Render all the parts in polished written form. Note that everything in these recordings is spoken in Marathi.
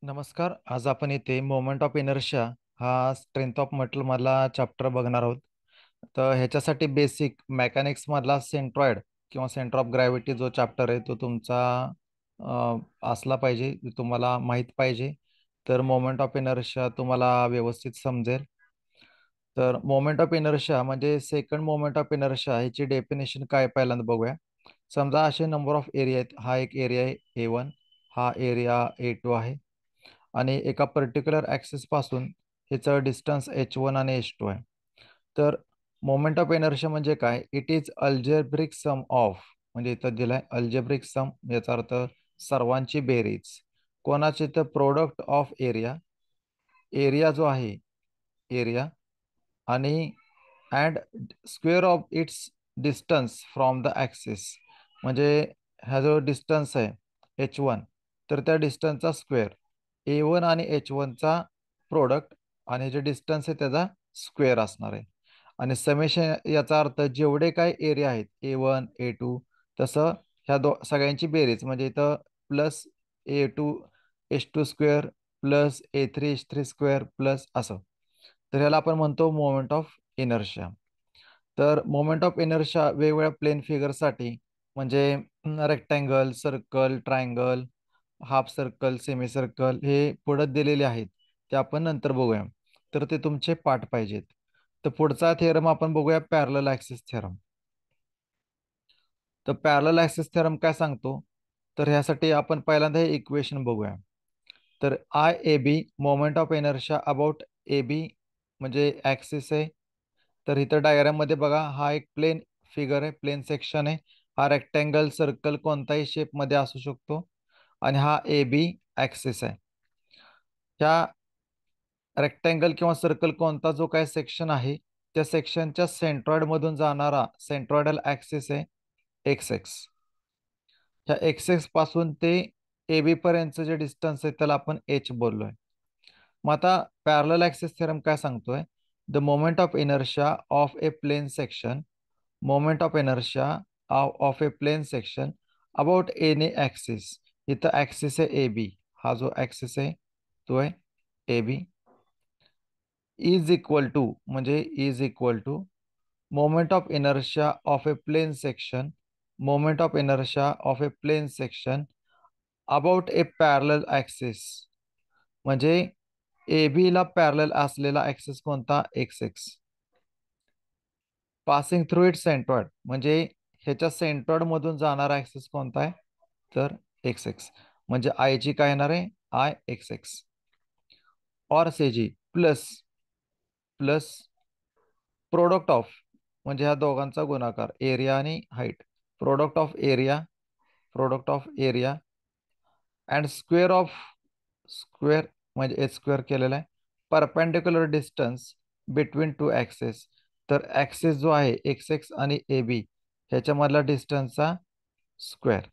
नमस्कार. आज आपण इथे मोमेंट ऑफ इनर्शिया हा स्ट्रेंथ ऑफ मेटल मधला चॅप्टर बघणार आहोत. तर ह्याच्यासाठी बेसिक मेकॅनिक्स मधला सेंट्रॉइड किंवा सेंटर ऑफ ग्रॅव्हिटी जो चॅप्टर आहे तो तुमचा असला पाहिजे, तुम्हाला माहीत पाहिजे. तर मोमेंट ऑफ इनर्शिया तुम्हाला व्यवस्थित समजेल. तर मोमेंट ऑफ इनर्शिया म्हणजे सेकंड मोमेंट ऑफ इनर्शिया ह्याची डेफिनेशन काय पहिल्यांदा बघूया. समजा असे नंबर ऑफ एरिया आहेत. हा एक एरिया आहे A1, हा एरिया A2 आहे. आणि एका पर्टिक्युलर ॲक्सिस पासून ह्याचं डिस्टन्स H1 आणि H2 आहे. तर मोमेंट ऑफ इनर्शिया म्हणजे काय? It is algebraic sum of, म्हणजे इथं दिलाय अल्जेब्रिक सम, याचा अर्थ सर्वांची बेरीज. कोणाची? तर प्रोडक्ट ऑफ एरिया, एरिया जो आहे एरिया, आणि and square of its distance from the axis. म्हणजे हा जो डिस्टन्स आहे H1, तर त्या डिस्टन्सचा स्क्वेअर, A1 आणि H1चा प्रोडक्ट, आणि हे जे डिस्टन्स आहे त्याचा स्क्वेअर असणार आहे. आणि समेशन याचा अर्थ जेवढे काय एरिया आहेत A1 A2, तसं ह्या सगळ्यांची बेरीज, म्हणजे इथं plus A2 H2 square plus A3 H3 square plus असं. तर ह्याला आपण म्हणतो मोमेंट ऑफ इनर्शिया. तर मोमेंट ऑफ इनर्शिया वेगवेगळ्या प्लेन फिगरसाठी, म्हणजे rectangle, circle, triangle, half circle, semi circle, हे पुढे दिलेले आहेत. ते आपण नंतर बघूया. तर ते तुमचे पाठ पाहिजेत. तर पुढचा थेरम आपण बघूया, पॅरलल ॲक्सिस थेरम. तर पॅरलल ॲक्सिस थेरम काय सांगतो? तर ह्यासाठी आपण पहिल्यांदा हे इक्वेशन बघूया. तर I A B, moment of inertia about A B, म्हणजे ॲक्सिस आहे. तर इथं डायग्राममध्ये बघा, हा एक प्लेन फिगर आहे, प्लेन सेक्शन आहे. हा रेक्टँगल, सर्कल कोणताही शेपमध्ये असू शकतो. आणि हा ए बी ॲक्सिस आहे. ह्या रेक्टँगल किंवा सर्कल कोणता जो काय सेक्शन आहे, त्या सेक्शनच्या सेंट्रॉइड मधून जाणारा सेंट्रॉइडल ॲक्सिस आहे एक्स एक्स. ह्या एक्स एक्स पासून ते ए बी पर्यंतचं जे डिस्टन्स आहे त्याला आपण एच बोललोय. मग आता पॅरलल ॲक्सिस थेरम काय सांगतोय? The moment of inertia of a plane section, moment of inertia of a plane section about any axis. इथं ॲक्सिस आहे ए बी, हा जो ॲक्सिस आहे तो आहे A B, is equal to, म्हणजे is equal to moment of inertia of a plane section, moment of inertia of a plane section about a parallel axis. म्हणजे ए बी ला पॅरलल असलेला ॲक्सिस कोणता? X x. Passing through it centroid, म्हणजे ह्याच्या सेंट्रॉइड मधून जाणारा ॲक्सिस कोणता आहे? तर एक्स एक्स. म्हणजे आय ची काय येणार आहे? I X x. और सेजी प्लस प्लस प्रोडक्ट ऑफ, म्हणजे ह्या दोघांचा गुणाकार, एरिया आणि height. Product of area, product of area and square of square, म्हणजे एच स्क्वेअर केलेला आहे, perpendicular distance between two access. तर ॲक्सेस जो आहे एक्स एक्स आणि ए बी, ह्याच्यामधला डिस्टन्सचा स्क्वेअर.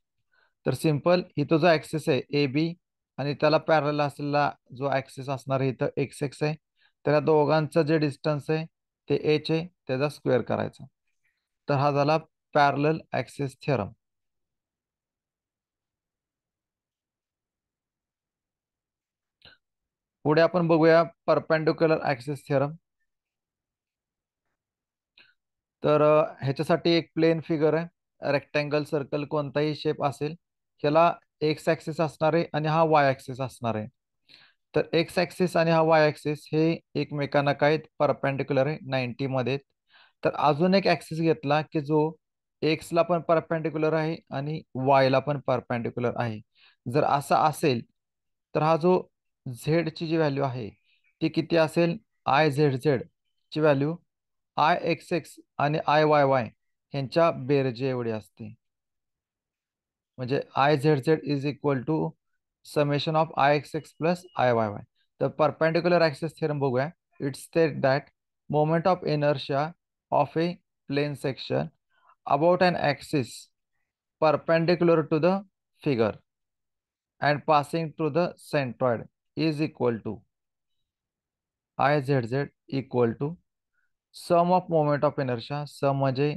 तर सिम्पल, इथं जो ॲक्सेस आहे ए बी आणि त्याला पॅरल असलेला जो ॲक्सेस असणार आहे इथं एक्स एक्स आहे, तर या दोघांचं जे डिस्टन्स आहे ते एच आहे, त्याचा स्क्वेअर करायचा. तर हा झाला पॅरलल ॲक्सिस थेरम. पुढे आपण बघूया परपेंडिक्युलर ॲक्सिस थेरम. तर ह्याच्यासाठी एक प्लेन फिगर आहे, रेक्टँगल, सर्कल कोणताही शेप असेल, ह्याला एक्स ॲक्सिस असणार आहे आणि हा वाय ॲक्सिस असणार आहे. तर एक्स ॲक्सिस आणि हा वाय ॲक्सिस हे एकमेकांना काय परपेंडिक्युलर आहे, 90 मध्ये. तर अजून एक ॲक्सिस घेतला की जो एक्सला पण परपेंडिक्युलर आहे आणि वायला पण परपेंडिक्युलर आहे. जर असा असेल तर हा जो झेडची जी व्हॅल्यू आहे ती किती असेल? आय झेड झेड ची व्हॅल्यू आय एक्स एक्स आणि आय वाय वाय ह्यांच्या बेरजे एवढी असते. म्हणजे I Z Z is equal to summation of I X X plus I Y Y. तर परपेंडिक्युलर ॲक्सिस थेरम बघूया. It state that moment of inertia of a plane section about an axis perpendicular to the figure and passing through the centroid is equal to Izz equal to sum of moment of inertia, sum म्हणजे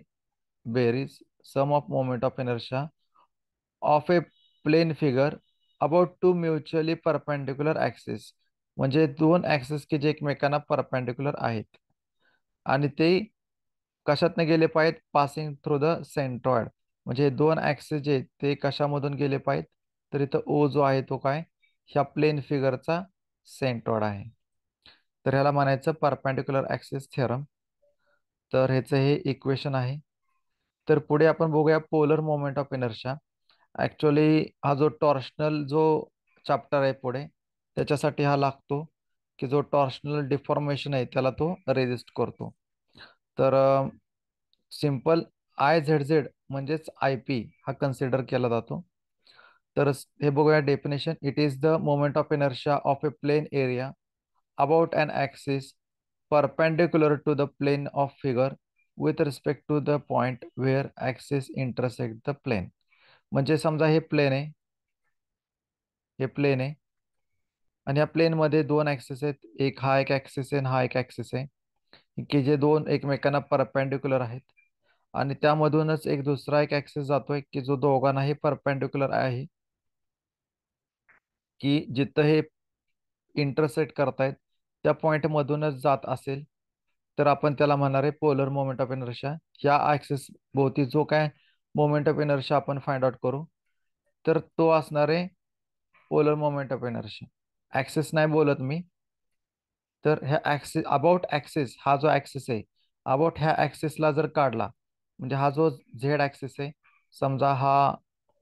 बेरीज, sum of moment of inertia of a plane figure about two mutually perpendicular axis, म्हणजे दोन ऍक्सिस की जे एकमेकांना परपेंडिक्युलर आहेत आणि ते कशातनं गेले पाहिजेत, पासिंग थ्रू द सेंट्रॉइड. म्हणजे हे दोन ऍक्सिस जे आहेत ते कशामधून गेले पाहिजेत, तर इथं ओ जो आहे तो काय, ह्या प्लेन फिगरचा सेंट्रॉइड आहे. तर ह्याला म्हणायचं परपेंडिक्युलर ऍक्सिस थिअरम. तर ह्याचं हे इक्वेशन आहे. तर पुढे आपण बघूया polar moment of inertia. Actually हा जो टॉर्शनल जो चॅप्टर आहे पुढे, त्याच्यासाठी हा लागतो, की जो टॉर्शनल डिफॉर्मेशन आहे त्याला तो रेजिस्ट करतो. तर सिंपल आय झेड झेड म्हणजेच आय पी हा कन्सिडर केला जातो. तर हे बघूया definition. It is the moment of inertia of a plane area about an axis perpendicular to the plane of figure with respect to the point where axis intersect the plane. म्हणजे समजा हे प्लेन आहे, हे प्लेन आहे आणि या प्लेन मध्ये दोन ऍक्सिस आहेत, एक हा एक ऍक्सिस आहे आणि हा एक ऍक्सिस आहे, की जे दोन एकमेकांना परपेंडिक्युलर आहेत. आणि त्यामधूनच एक दुसरा एक ऍक्सिस जातोय की जो दोघांनाही परपेंडिक्युलर आहे, की जिथं हे इंटरसेक्ट करतायत त्या पॉइंट मधूनच जात असेल, तर आपण त्याला म्हणणार आहे पोलर मोमेंट ऑफ इनर्शिया. या ऍक्सिस भोवती जो काय मोमेंट ऑफ इनर्शिया आपण फाइंड आउट करू, तर तो असणार आहे polar moment of inertia. Axis नाही बोलत मी. तर ह्या ऍक्सिस, अबाउट ऍक्सिस हा जो ऍक्सिस आहे, अबाउट ह्या ऍक्सिसला जर काढला, म्हणजे हा जो झेड ऍक्सिस आहे, समजा हा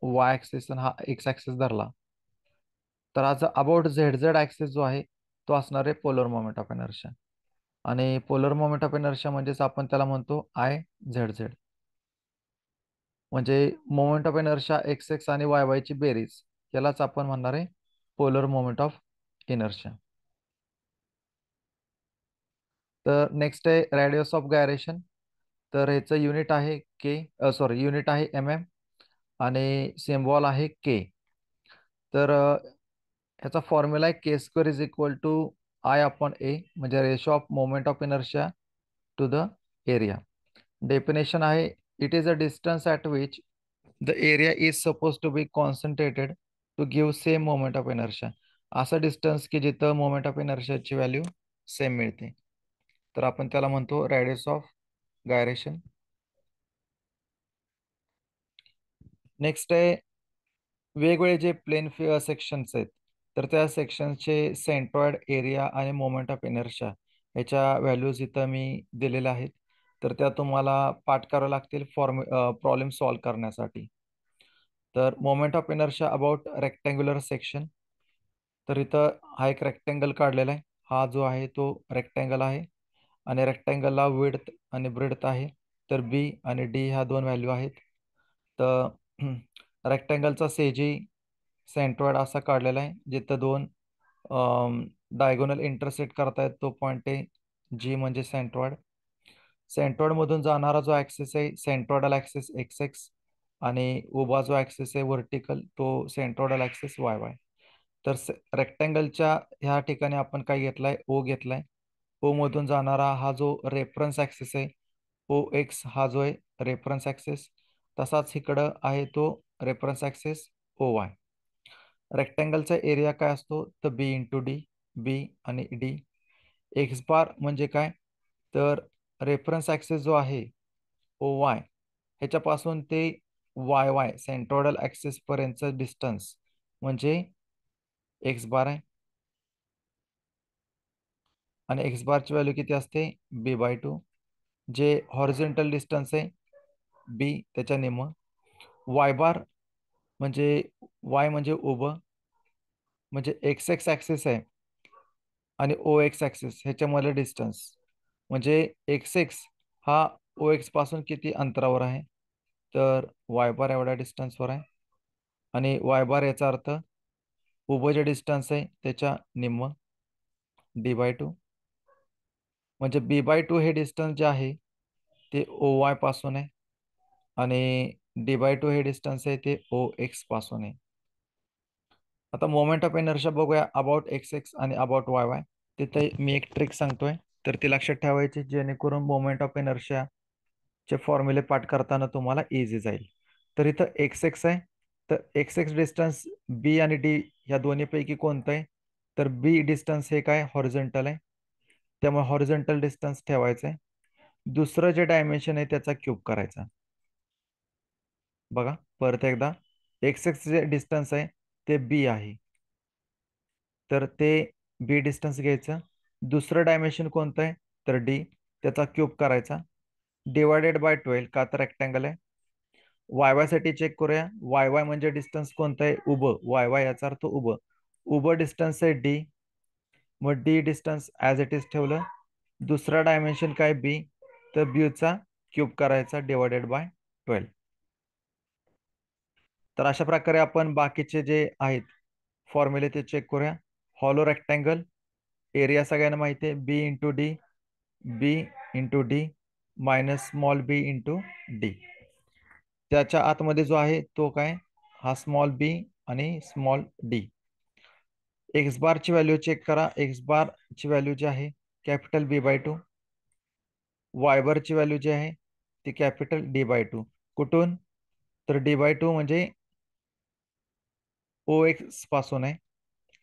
वाय ऍक्सिस आणि हा एक्स ऍक्सिस धरला, तर हा जो अबाउट झेड झेड ऍक्सिस जो आहे तो असणार आहे पोलर मोमेंट ऑफ इनर्शिया. आणि पोलर मोमेंट ऑफ इनर्शिया म्हणजेच आपण त्याला म्हणतो आय झेड झेड. म्हणजे moment of inertia X X आणि वाय वाय ची बेरीज, यालाच आपण म्हणणार आहे पोलर मोमेंट ऑफ इनर्शिया. तर नेक्स्ट आहे रेडियस ऑफ गायरेशन. तर ह्याचं युनिट आहे के, सॉरी युनिट आहे एम एम आणि सिम्बॉल आहे के. तर ह्याचा फॉर्म्युला आहे K square is equal to I upon ए, म्हणजे ratio of moment of inertia to the area. Definition आहे, it is a distance at which the area is suppose to be concentrated to give same moment of inertia. असं डिस्टन्स की जिथं मोमेंट ऑफ इनर्शियाची व्हॅल्यू सेम मिळते, तर आपण त्याला म्हणतो रेडियस ऑफ गायरेशन. नेक्स्ट आहे वेगवेगळे जे प्लेन सेक्शन्स आहेत, तर त्या सेक्शनचे सेंट्रॉइड एरिया आणि मोमेंट ऑफ इनर्शिया याच्या व्हॅल्यूज इथं मी दिलेल्या आहेत. तर त्या तुम्हाला पाठ कराव्या लागतील प्रॉब्लेम सॉल्व्ह करण्यासाठी. तर moment of inertia about rectangular section. तर इथं हा एक रेक्टँगल काढलेला आहे, हा जो आहे तो रेक्टँगल आहे आणि रेक्टँगलला विड्थ आणि ब्रेडथ आहे. तर बी आणि डी ह्या दोन व्हॅल्यू आहेत. तर रेक्टँगलचा सेजी सेंट्रॉइड असा काढलेला आहे, जिथं दोन डायगोनल इंटरसेक्ट करतायत, तो पॉईंट आहे जी म्हणजे सेंट्रॉइड. सेंट्रॉइड मधून जाणारा जो ऍक्सिस आहे सेंट्रॉइडल ऍक्सिस एक्स एक्स आणि उभा जो ऍक्सिस आहे व्हर्टिकल तो सेंट्रॉइडल ऍक्सिस वाय वाय. तर रेक्टँगलच्या ह्या ठिकाणी आपण काय घेतलाय, ओ घेतलाय. ओ मधून जाणारा हा जो रेफरन्स ऍक्सिस आहे ओ एक्स, हा जो आहे रेफरन्स ऍक्सिस, तसाच इकडं आहे तो रेफरन्स ऍक्सिस ओ वाय. रेक्टँगलचा एरिया काय असतो, तर बी इंटू डी, बी आणि डी. एक्स बार म्हणजे काय, तर रेफरन्स ऍक्सिस जो आहे ओ वाय ह्याच्यापासून ते वाय वाय सेंट्रोडल ऍक्सिस पर्यंतचं डिस्टन्स म्हणजे एक्स बार आहे. आणि एक्स बारची व्हॅल्यू किती असते, बी बाय टू. जे हॉरिझॉन्टल डिस्टन्स आहे बी त्याच्या निम्म. वाय बार म्हणजे वाय म्हणजे उभं, म्हणजे एक्स एक्स ऍक्सिस आहे आणि ओ एक्स ऍक्सिस ह्याच्यामध्ये डिस्टन्स म्हणजे एक्स एक्स हा ओ एक्स पासून किती अंतरावर आहे, तर वाय बार एवढ्या डिस्टन्सवर आहे. आणि वाय बार याचा अर्थ उभं जे डिस्टन्स आहे त्याच्या निम्म, डी बाय टू. म्हणजे बी बाय टू हे डिस्टन्स जे आहे ते ओ वाय पासून आहे आणि डी बाय टू हे डिस्टन्स आहे ते ओ एक्स पासून आहे. आता मोमेंट ऑफ इनर्शिया बघूया अबाउट एक्स एक्स आणि अबाउट वाय वाय. तिथे मी एक ट्रिक सांगतोय, तर ती लक्षात ठेवायची जेणेकरून मोमेंट ऑफ इनर्शिया चे फॉर्म्युले पाठ करताना तुम्हाला इझी जाईल. तर इथं एक्स एक्स आहे तर एक्स एक्स डिस्टन्स बी आणि डी या दोन्हीपैकी कोणतं आहे? तर बी डिस्टन्स हे काय हॉरिझॉन्टल आहे, त्यामुळे हॉरिझॉन्टल डिस्टन्स ठेवायचं आहे. दुसरं जे डायमेन्शन आहे त्याचा क्यूब करायचा. बघा परत एकदा, एक्स एक्स जे डिस्टन्स आहे ते बी आहे, तर ते बी डिस्टन्स घ्यायचं. दुसरं डायमेन्शन कोणतं आहे? तर डी, त्याचा क्यूब करायचा डिवायडेड बाय 12, का तर रेक्टँगल आहे. वाय वाय साठी चेक करूया. वाय वाय म्हणजे डिस्टन्स कोणतं आहे? उभं. वाय वाय याचा अर्थ उभं. उभं डिस्टन्स आहे डी, मग D distance as it is ठेवलं. दुसरा डायमेन्शन काय? बी, तर बीचा क्यूब करायचा डिवायडेड बाय 12. तर अशा प्रकारे आपण बाकीचे जे आहेत फॉर्म्युले ते चेक करूया. हॉलो रेक्टँगल, एरिया सगळ्यांना माहिती आहे, बी इंटू डी, बी इंटू डी मायनस स्मॉल बी इंटू डी. त्याच्या आतमध्ये जो आहे तो काय? हा स्मॉल बी आणि स्मॉल डी. एक्स बार ची व्हॅल्यू चेक करा. एक्स बार ची व्हॅल्यू जी आहे कॅपिटल बी/2. वाय बार ची व्हॅल्यू जी आहे ती कॅपिटल डी/2. कुठून? तर डी/2 म्हणजे ओ एक्स पासून आहे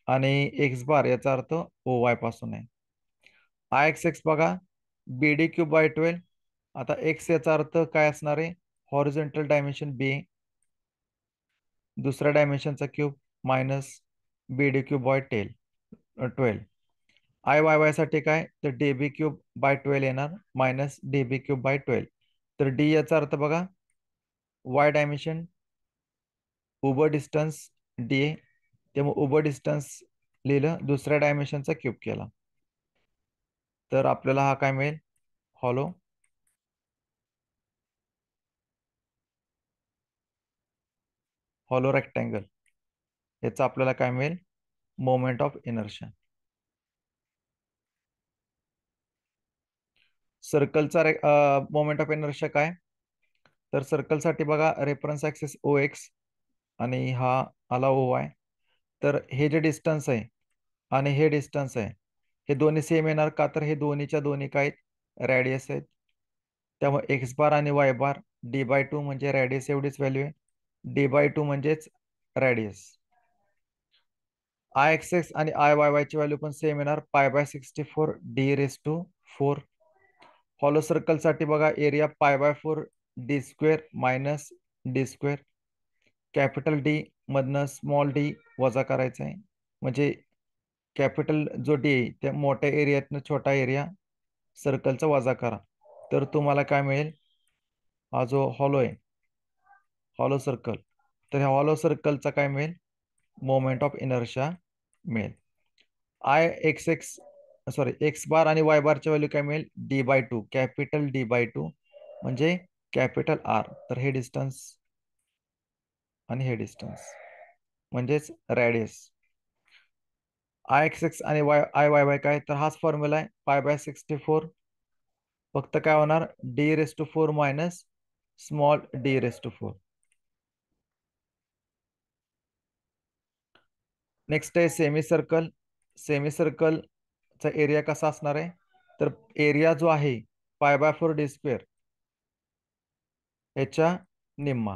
आणि एक्स बार याचा अर्थ ओ वाय पासून आहे. आय एक्स एक्स बघा, बी डी क्यूब बाय 12. आता एक्स याचा अर्थ काय असणार आहे? हॉरिझॉन्टल डायमेन्शन बी, दुसऱ्या डायमेन्शनचा cube minus B D cube by 12. I Y Y साठी काय? तर डी बी क्यूब बाय 12 येणार minus D B cube by 12. तर डी याचा अर्थ बघा, वाय डायमेन्शन उभं डिस्टन्स डी आहे, त्यामुळे उभं डिस्टन्स लिहिलं, दुसऱ्या डायमेन्शनचा क्यूब केला, तर आपल्याला हा काय मिळेल? Hollow hollow rectangle. याचा आपल्याला काय मिळेल? Moment of inertia. सर्कलचा मोमेंट ऑफ इनर्शिया काय? तर सर्कलसाठी बघा, रेफरन्स ऍक्सिस ओ एक्स आणि हा आला ओ वाय. तर हे जे डिस्टन्स आहे आणि हे डिस्टन्स आहे हे दोन्ही सेम येणार, का तर हे दोन्हीच्या दोन्ही काय रॅडियस आहेत. त्यामुळे एक्स बार आणि वाय बार डी/2 म्हणजे रॅडियस एवढीच व्हॅल्यू आहे. डी/2 म्हणजेच रॅडियस. आय एक्स एक्स आणि आय वाय वाय ची व्हॅल्यू पण सेम येणार, π/64 d⁴. हॉलो सर्कल साठी बघा, area π/4 d² minus d². Capital D मधनं स्मॉल डी वजा करायचा आहे, म्हणजे कॅपिटल जो डी आहे त्या मोठ्या एरियातनं छोटा एरिया सर्कलचा वजा करा, तर तुम्हाला काय मिळेल? हा जो हॉलो आहे, हॉलो सर्कल, तर ह्या हॉलो सर्कलचा काय मिळेल? मोमेंट ऑफ इनर्शिया मिळेल. I X X sorry X bar आणि वाय बारच्या व्हॅल्यू काय मिळेल? डी/2, कॅपिटल डी/2 म्हणजे कॅपिटल आर. तर हे डिस्टन्स आणि हे डिस्टन्स म्हणजेच रॅडियस. आय एक्स एक्स आणि आय वाय वाय काय? तर हाच फॉर्म्युला आहे, π/64. फक्त काय होणार? d⁴ minus small d⁴. Next आहे सेमी सर्कल. सेमी सर्कलचा एरिया कसा असणार आहे? तर एरिया जो आहे π/4 ह्याच्या निम्मा,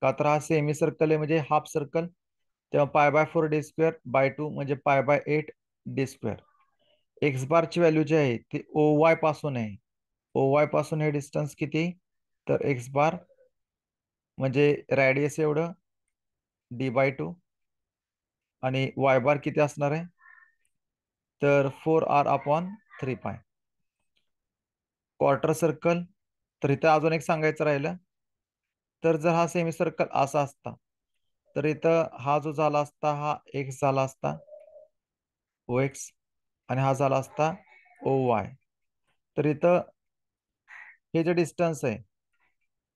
का तर हा सेमी सर्कल आहे म्हणजे हाफ सर्कल, तेव्हा π/4 d² / 2 म्हणजे π/8 d². एक्स बार ची व्हॅल्यू जी आहे ती ओ वाय पासून आहे. ओ वाय पासून हे डिस्टन्स किती? तर एक्स बार म्हणजे रॅडियस एवढं d/2 आणि वाय बार किती असणार आहे? तर 4r/3π. क्वार्टर सर्कल, तर इथं अजून एक सांगायचं राहिलं, तर जर हा सेमी सर्कल असा असता तर इथं हा जो झाला असता हा एक्स झाला असता, ओ एक्स, आणि हा झाला असता ओ वाय. तर इथं हे जे डिस्टन्स आहे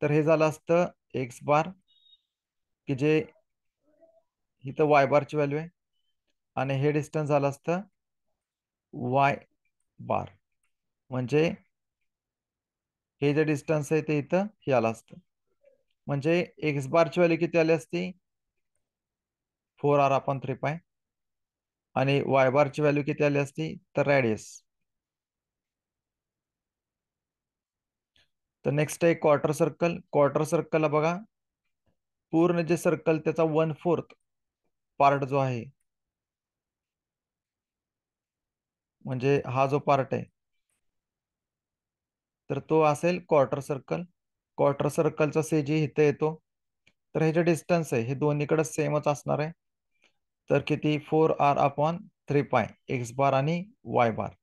तर हे झालं असतं एक्स बार, की जे इथं वाय बारची व्हॅल्यू आहे, आणि हे डिस्टन्स झालं असतं वाय बार, म्हणजे हे जे डिस्टन्स आहे ते इथं हे आलं असतं. म्हणजे एक्स बारची व्हॅल्यू किती आली असती? 4r/3π. आणि वाय बारची व्हॅल्यू किती आली असती? तर रॅडियस. तर नेक्स्ट आहे क्वार्टर सर्कल. क्वार्टर सर्कलला बघा, पूर्ण जे सर्कल त्याचा 1/4 पार्ट जो आहे, म्हणजे हा जो पार्ट आहे, तर तो असेल क्वार्टर सर्कल. क्वार्टर सर्कलचा सेजी इथे येतो. तर हे जे डिस्टन्स आहे हे दोन्हीकडे सेमच असणार आहे. तर किती, 4r/3 पाय एक्स बार आणि वाय बार.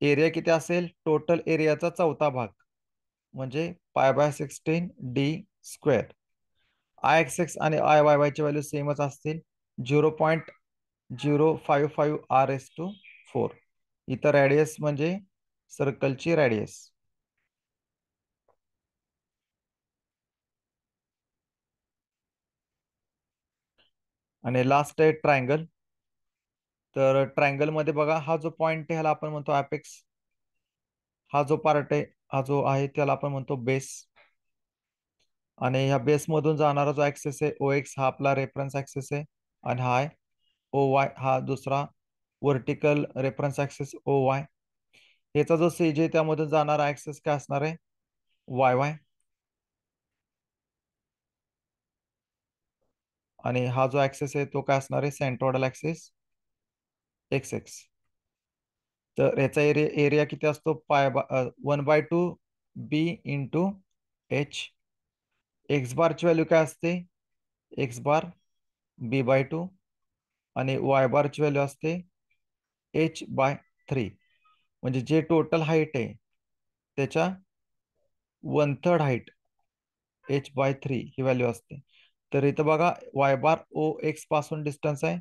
एरिया किती असेल, टोटल एरियाचा चौथा भाग, म्हणजे π/16 d². आय एक्स एक्स आणि आय वाय वायची व्हॅल्यू सेमच असतील, 0.055r⁴. इथं रॅडियस म्हणजे सर्कलची रॅडियस. आणि लास्ट आहे ट्रायंगल. तर ट्रायंगल मध्ये बघा, हा जो पॉइंट आहे ह्याला आपण म्हणतो अपेक्स. हा जो पार्ट आहे, हा जो आहे त्याला आपण म्हणतो बेस. आणि ह्या बेस मधून जाणारा जो ऍक्सेस आहे ओ एक्स, हा आपला रेफरन्स ऍक्सेस आहे. आणि हा आहे ओ वाय, हा दुसरा व्हर्टिकल रेफरन्स ऍक्सेस ओ वाय. याचा जो सेज आहे त्यामधून जाणारा ऍक्सेस काय असणार आहे, वाय वाय. आणि हा जो ऍक्सेस आहे तो काय असणार आहे, सेंट्रोइडल ऍक्सेस एक्स एक्स. तर याचा एरिया एरिया किती असतो, 1/2 b × एक्स बारची व्हॅल्यू काय असते, एक्स बार b/2. आणि वाय बारची व्हॅल्यू असते h/3. म्हणजे जे टोटल हाईट आहे त्याच्या 1/3 हाईट, h/3 ही व्हॅल्यू असते. तर इथं बघा, वाय बार ओ एक्स पासून डिस्टन्स आहे,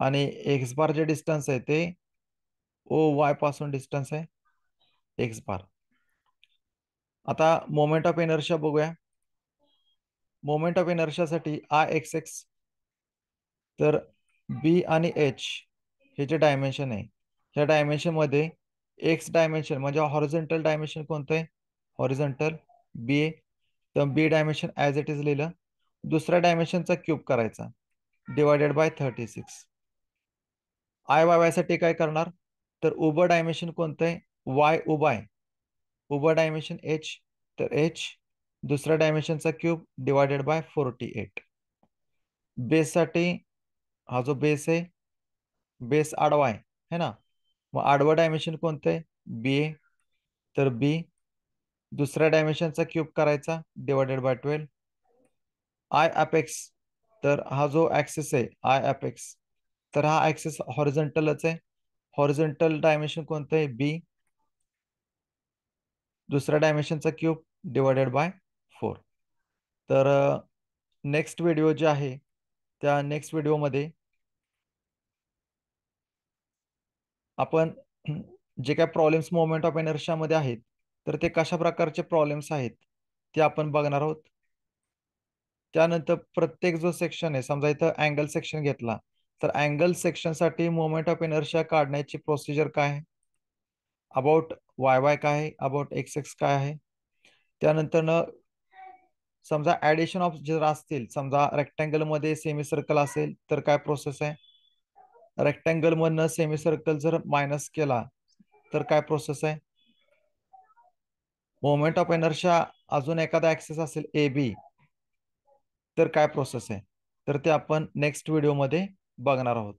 आणि एक्स बार जे डिस्टन्स आहे ते ओ वाय पासून डिस्टन्स आहे, एक्स बार. आता मोमेंट ऑफ इनर्शिया बघूया. मोमेंट ऑफ इनर्शियासाठी आय एक्स एक्स, तर बी आणि एच हे जे डायमेन्शन आहे, ह्या डायमेन्शन मध्ये एक्स डायमेन्शन म्हणजे हॉरिझॉन्टल डायमेन्शन कोणतं आहे, हॉरिझॉन्टल बी ए. तर बी डायमेन्शन ॲज इट इज लिहिलं. दुसऱ्या डायमेन्शनचा क्यूब करायचा, divided by 36. I Y Y साठी काय करणार, तर उभं डायमेन्शन कोणतं आहे, वाय उभा आहे, उभं डायमेन्शन एच, तर एच दुसऱ्या डायमेन्शनचा क्यूब डिवायडेड बाय 48. बेससाठी हा जो बेस आहे, बेस आडवा आहे है ना, मग आडवं डायमेन्शन कोणतं आहे, बी ए. तर बी दुसऱ्या डायमेन्शनचा क्यूब करायचा, डिवायडेड बाय 12. आय अपेक्स, तर हा जो ऍक्सिस आहे आय अपेक्स, तर हा ऍक्सिस हॉरिझॉन्टलच आहे. हॉरिझॉन्टल डायमेन्शन कोणतं आहे, बी दुसऱ्या डायमेन्शनचा क्यूब डिवायडेड बाय 4. तर नेक्स्ट व्हिडिओ जे आहे, त्या नेक्स्ट व्हिडिओमध्ये आपण जे काय प्रॉब्लेम्स मोमेंट ऑफ इनर्शिया मध्ये आहेत, तर ते कशा प्रकारचे प्रॉब्लेम्स आहेत ते आपण बघणार आहोत. त्यानंतर प्रत्येक जो सेक्शन आहे, समजा इथं अँगल सेक्शन घेतला, तर अँगल सेक्शन साठी मोमेंट ऑफ इनर्शिया काढण्याची प्रोसिजर काय आहे, अबाउट वाय वाय काय आहे, अबाउट एक्स एक्स काय आहे. त्यानंतर समजा ऍडिशन ऑफ जर असतील, समजा रेक्टँगल मध्ये सेमी सर्कल असेल तर काय प्रोसेस आहे, रेक्टँगल मधनं सेमी सर्कल जर मायनस केला तर काय प्रोसेस आहे. मोमेंट ऑफ इनर्शिया अजून एखादा ऍक्सेस असेल ए बी, तर काय प्रोसेस आहे, तर ते आपण नेक्स्ट व्हिडिओमध्ये बघणार आहोत.